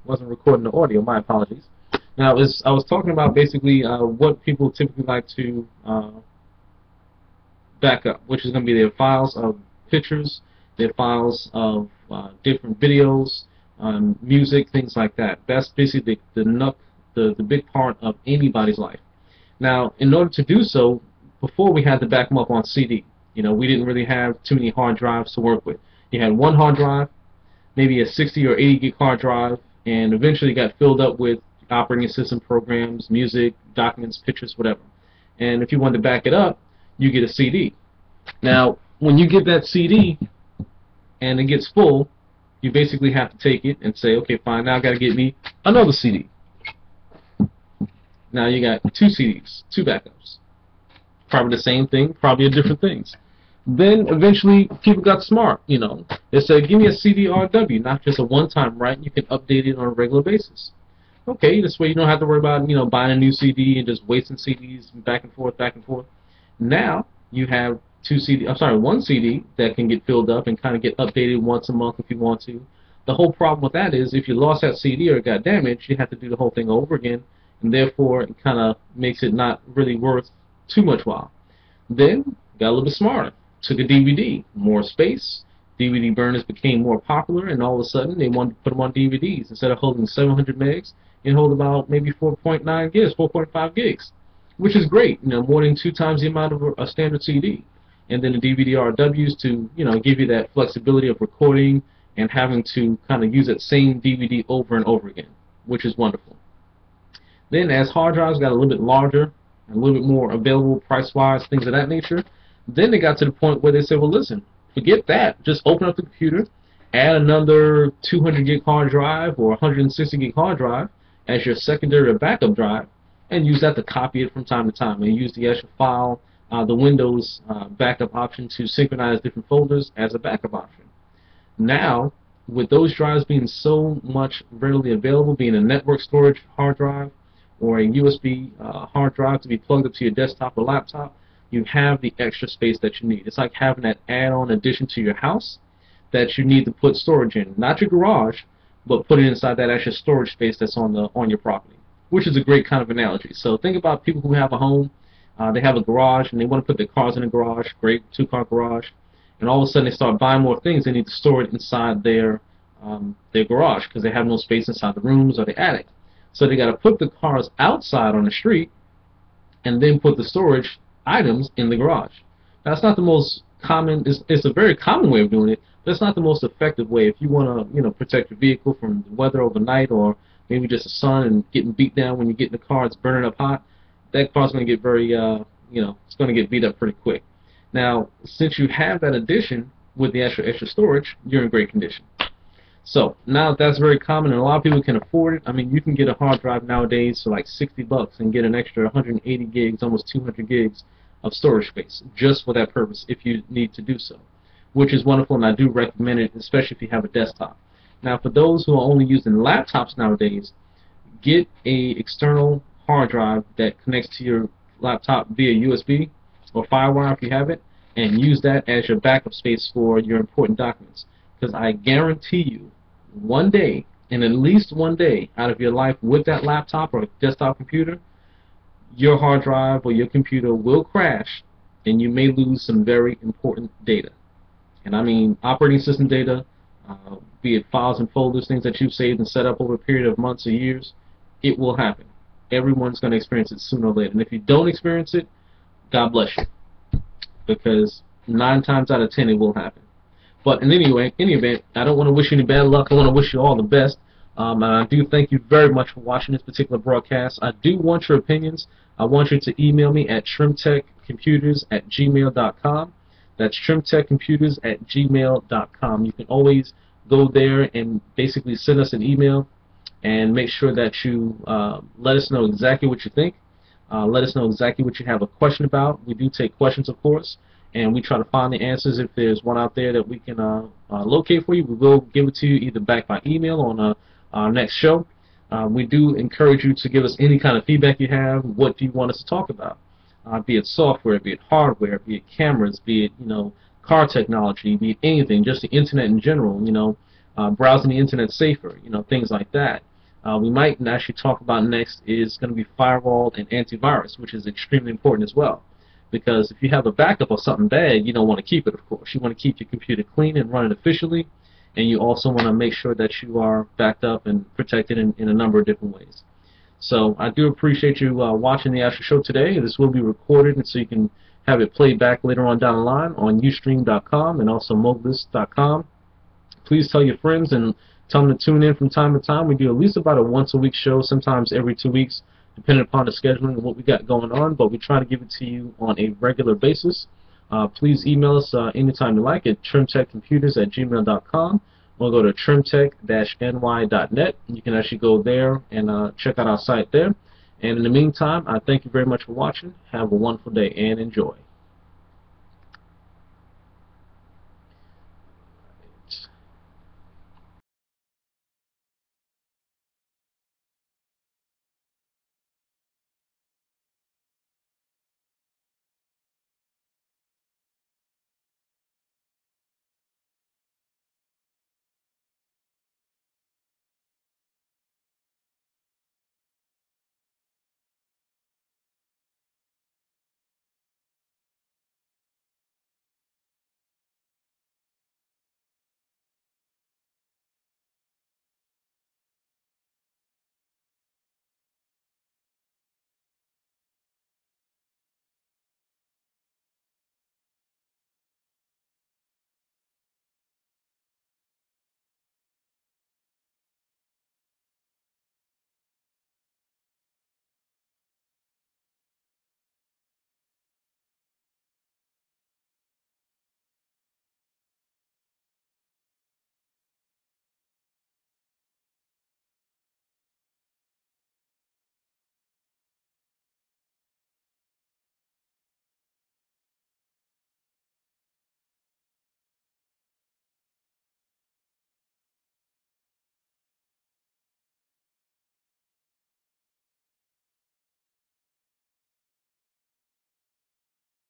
wasn't recording the audio. My apologies. Now, I was talking about basically what people typically like to back up, which is going to be their files of pictures, their files of different videos, music, things like that. That's basically the big part of anybody's life. Now, in order to do so, before we had to back them up on CD. We didn't really have too many hard drives to work with. You had one hard drive, maybe a 60 or 80 gig hard drive, and eventually got filled up with operating system programs, music, documents, pictures, whatever. And if you wanted to back it up, you get a CD. Now, when you get that CD and it gets full, you basically have to take it and say, okay, fine, now I got to get me another CD. Now you got two CDs, two backups. Probably the same thing, probably different things. Then eventually people got smart, They said, give me a CD-RW, not just a one-time write. You can update it on a regular basis. Okay, this way you don't have to worry about, buying a new CD and just wasting CDs back and forth, back and forth. Now you have one CD that can get filled up and kind of get updated once a month if you want to. The whole problem with that is if you lost that CD or it got damaged, you have to do the whole thing over again, and therefore it kind of makes it not really worth too much while. Then got a little bit smarter. Took a DVD, more space. DVD burners became more popular, and all of a sudden they wanted to put them on DVDs. Instead of holding 700 megs, it hold about maybe 4.9 gigs, 4.5 gigs, which is great. More than 2 times the amount of a standard CD. And then the DVD-RWs to give you that flexibility of recording and having to kind of use that same DVD over and over again, which is wonderful. Then as hard drives got a little bit larger, a little bit more available price-wise, things of that nature, then they got to the point where they said, well, listen, forget that. Just open up the computer, add another 200 gig hard drive or 160 gig hard drive as your secondary or backup drive, and use that to copy it from time to time. And use the extra file, the Windows backup option to synchronize different folders as a backup option. Now, with those drives being so much readily available, being a network storage hard drive or a USB hard drive to be plugged up to your desktop or laptop, you have the extra space that you need. It's like having that add-on addition to your house that you need to put storage in. Not your garage, but put it inside that extra storage space that's on your property, which is a great kind of analogy. So think about people who have a home, they have a garage, and they want to put their cars in the garage, great 2-car garage, and all of a sudden they start buying more things. They need to store it inside their garage because they have no space inside the rooms or the attic. So they got to put the cars outside on the street and then put the storage items in the garage. That's not the most common. It's a very common way of doing it, but it's not the most effective way. If you want to, protect your vehicle from the weather overnight, or maybe just the sun and getting beat down when you get in the car, it's burning up hot. That car's going to get very, it's going to get beat up pretty quick. Now, since you have that addition with the extra storage, you're in great condition. So now that's very common, and a lot of people can afford it. I mean, you can get a hard drive nowadays for like $60 and get an extra 180 gigs, almost 200 gigs of storage space just for that purpose if you need to do so, which is wonderful, and I do recommend it, especially if you have a desktop. Now, for those who are only using laptops nowadays, get a external hard drive that connects to your laptop via USB or FireWire if you have it, and use that as your backup space for your important documents. Because I guarantee you, one day, and at least one day out of your life with that laptop or desktop computer, your hard drive or your computer will crash, and you may lose some very important data. And I mean operating system data, be it files and folders, things that you've saved and set up over a period of months or years. It will happen. Everyone's going to experience it sooner or later. And if you don't experience it, God bless you. Because 9 times out of 10 it will happen. But in any event, I don't want to wish you any bad luck. I want to wish you all the best. And I do thank you very much for watching this particular broadcast. I do want your opinions. I want you to email me at shrimptechcomputers@gmail.com. That's shrimptechcomputers@gmail.com. You can always go there and basically send us an email and make sure that you let us know exactly what you think. Let us know exactly what you have a question about. We do take questions, of course, and we try to find the answers. If there's one out there that we can locate for you, we will give it to you either back by email on our next show. We do encourage you to give us any kind of feedback you have. What do you want us to talk about? Be it software, be it hardware, be it cameras, be it car technology, be it anything, just the internet in general. Browsing the internet safer, things like that. We might actually talk about next is going to be firewall and antivirus, which is extremely important as well. Because if you have a backup of something bad, you don't want to keep it, of course. You want to keep your computer clean and running efficiently, and you also want to make sure that you are backed up and protected in a number of different ways. So I do appreciate you watching the Astro Show today. This will be recorded, and so you can have it played back later on down the line on Ustream.com and also Moglist.com. Please tell your friends and tell them to tune in from time to time. We do at least about a once-a-week show, sometimes every 2 weeks, depending upon the scheduling and what we got going on, but we try to give it to you on a regular basis. Please email us anytime you like at trimtechcomputers@gmail.com, or go to trimtech-ny.net. You can actually go there and check out our site there. And in the meantime, I thank you very much for watching. Have a wonderful day and enjoy.